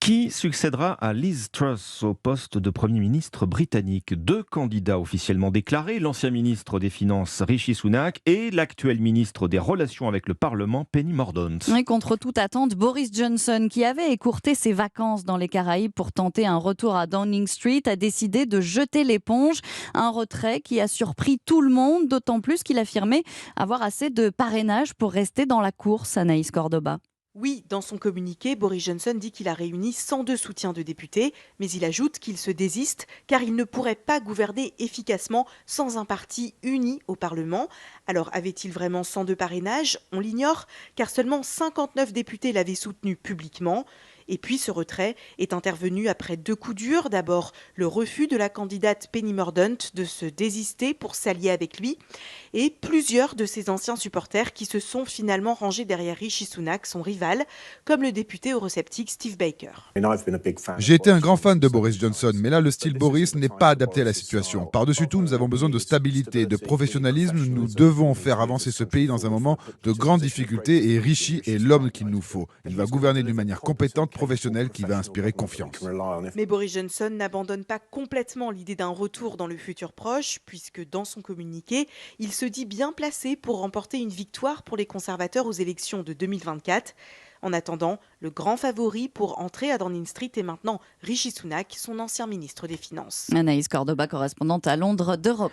Qui succédera à Liz Truss au poste de Premier ministre britannique? Deux candidats officiellement déclarés, l'ancien ministre des Finances Rishi Sunak et l'actuel ministre des Relations avec le Parlement Penny Mordaunt. Et contre toute attente, Boris Johnson, qui avait écourté ses vacances dans les Caraïbes pour tenter un retour à Downing Street, a décidé de jeter l'éponge. Un retrait qui a surpris tout le monde, d'autant plus qu'il affirmait avoir assez de parrainage pour rester dans la course, Anaïs Cordoba. Oui, dans son communiqué, Boris Johnson dit qu'il a réuni 102 soutiens de députés, mais il ajoute qu'il se désiste car il ne pourrait pas gouverner efficacement sans un parti uni au Parlement. Alors avait-il vraiment 102 parrainages? On l'ignore car seulement 59 députés l'avaient soutenu publiquement. Et puis ce retrait est intervenu après deux coups durs. D'abord, le refus de la candidate Penny Mordaunt de se désister pour s'allier avec lui et plusieurs de ses anciens supporters qui se sont finalement rangés derrière Rishi Sunak, son rival, comme le député eurosceptique Steve Baker. J'ai été un grand fan de Boris Johnson, mais là, le style Boris n'est pas adapté à la situation. Par-dessus tout, nous avons besoin de stabilité, de professionnalisme. Nous devons faire avancer ce pays dans un moment de grande difficulté et Rishi est l'homme qu'il nous faut. Il va gouverner d'une manière compétente, professionnelle, qui va inspirer confiance. Mais Boris Johnson n'abandonne pas complètement l'idée d'un retour dans le futur proche, puisque dans son communiqué, il se dit bien placé pour remporter une victoire pour les conservateurs aux élections de 2024. En attendant, le grand favori pour entrer à Downing Street est maintenant Rishi Sunak, son ancien ministre des Finances. Anaïs Cordoba, correspondante à Londres d'Europe.